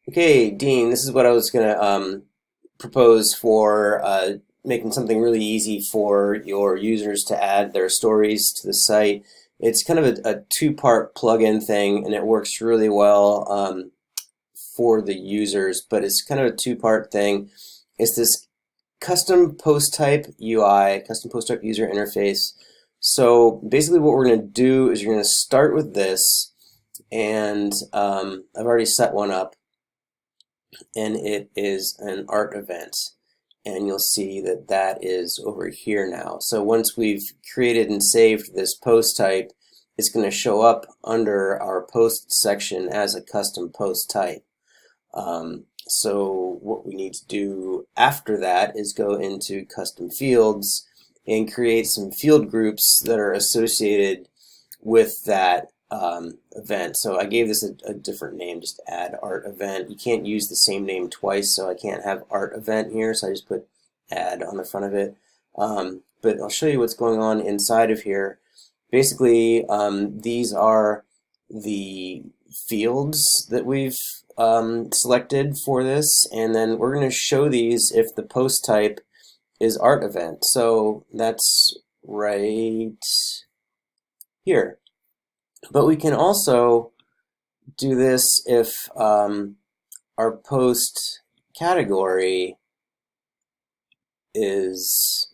Okay, Dean, this is what I was going to propose for making something really easy for your users to add their stories to the site. It's kind of a two-part plugin thing, and it works really well for the users, but it's kind of a two-part thing. It's this custom post type UI, custom post type user interface. So basically what we're going to do is you're going to start with this, and I've already set one up, and it is an art event, and you'll see that that is over here now. So once we've created and saved this post type, it's going to show up under our post section as a custom post type. So what we need to do after that is go into custom fields and create some field groups that are associated with that event. So I gave this a different name, just add art event. You can't use the same name twice, so I can't have art event here, so I just put add on the front of it. But I'll show you what's going on inside of here. Basically, these are the fields that we've selected for this, and then we're going to show these if the post type is art event. So that's right here. But we can also do this if our post category is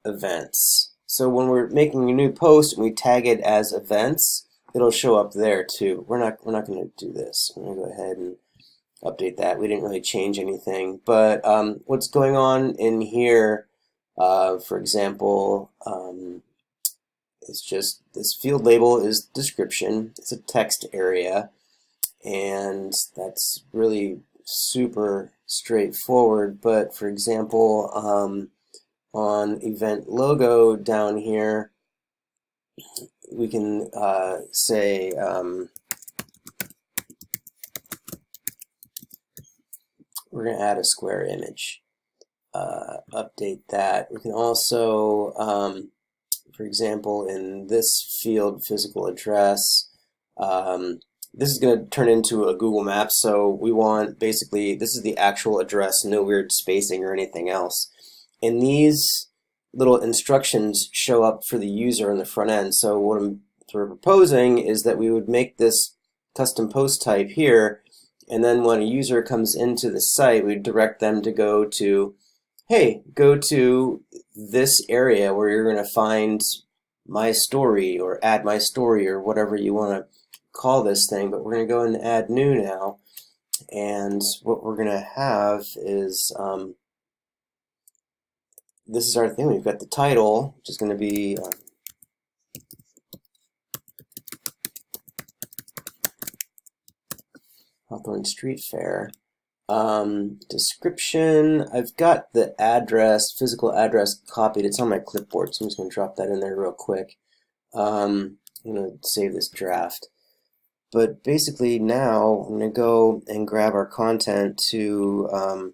events. So when we're making a new post and we tag it as events, it'll show up there too. We're not going to do this. I'm going to go ahead and update that. We didn't really change anything, but what's going on in here, for example, it's just this field label is description. It's a text area, and that's really super straightforward. But for example, on event logo down here, we can say we're going to add a square image. Update that. We can also for example, in this field, physical address, this is going to turn into a Google Maps, so we want basically, this is the actual address, no weird spacing or anything else. And these little instructions show up for the user in the front end. So what I'm sort of proposing is that we would make this custom post type here, and then when a user comes into the site, we direct them to go to, hey, go to this area where you're going to find my story or add my story or whatever you want to call this thing. But we're going to go and add new now. And what we're going to have is, this is our thing. We've got the title, which is going to be Hawthorne Street Fair. Description, I've got the address, physical address copied. It's on my clipboard, so I'm just going to drop that in there real quick. I'm going to save this draft. But basically now I'm going to go and grab our content to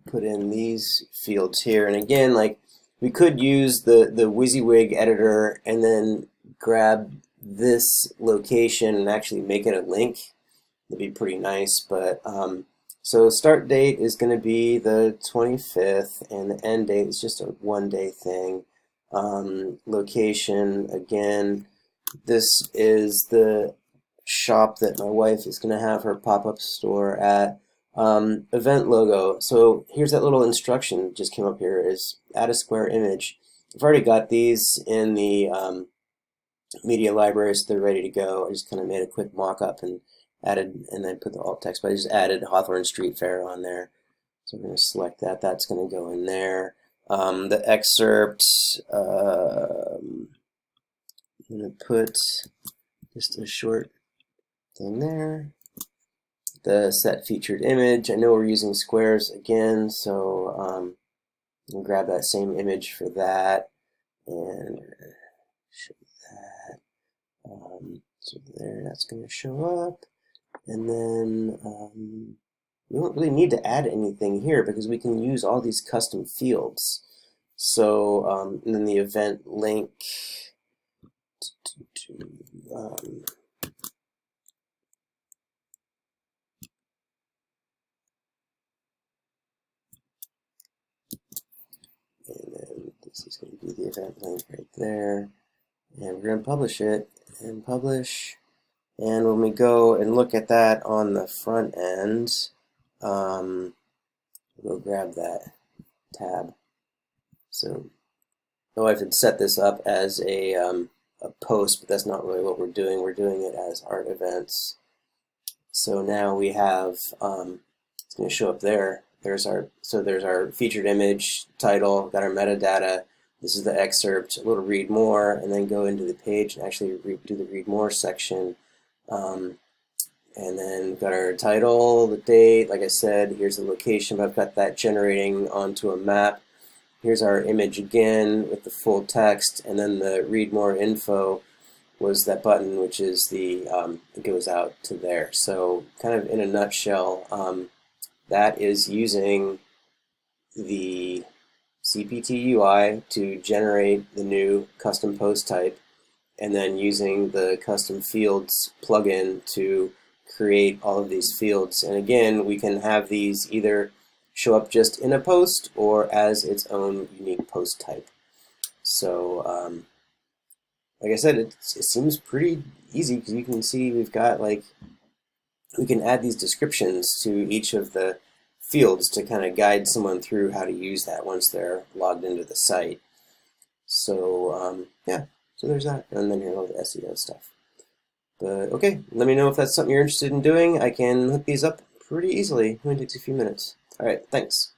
put in these fields here. And again, like, we could use the WYSIWYG editor and then grab this location and actually make it a link. That'd be pretty nice, but so start date is going to be the 25th, and the end date is just a one-day thing. Location, again, this is the shop that my wife is going to have her pop-up store at. Event logo, so here's that little instruction just came up here, is add a square image. I've already got these in the media library, so they're ready to go. I just kind of made a quick mock-up and added, and then put the alt text, but I just added Hawthorne Street Fair on there. So we're going to select that. That's going to go in there. The excerpt, I'm going to put just a short thing there. The set featured image, I know we're using squares again, so I'm going to grab that same image for that and show that. So there, that's going to show up. And then we don't really need to add anything here because we can use all these custom fields. So, and then the event link going to be the event link right there. And we're going to publish it and publish. And when we go and look at that on the front end, we'll grab that tab. So my wife had set this up as a post, but that's not really what we're doing. We're doing it as art events. So now we have, it's going to show up there. There's our featured image title, got our metadata. This is the excerpt. We'll read more and then go into the page and actually do the read more section. And then we've got our title, the date, like I said, here's the location, but I've got that generating onto a map. Here's our image again with the full text, and then the read more info was that button, which is the, it goes out to there. So kind of in a nutshell, that is using the CPT UI to generate the new custom post type, and then using the custom fields plugin to create all of these fields. And again, we can have these either show up just in a post or as its own unique post type. So like I said, it seems pretty easy because you can see we've got we can add these descriptions to each of the fields to kind of guide someone through how to use that once they're logged into the site. So yeah, so there's that, and then here's all the SEO stuff. But okay, let me know if that's something you're interested in doing. I can hook these up pretty easily. It only takes a few minutes. All right, thanks.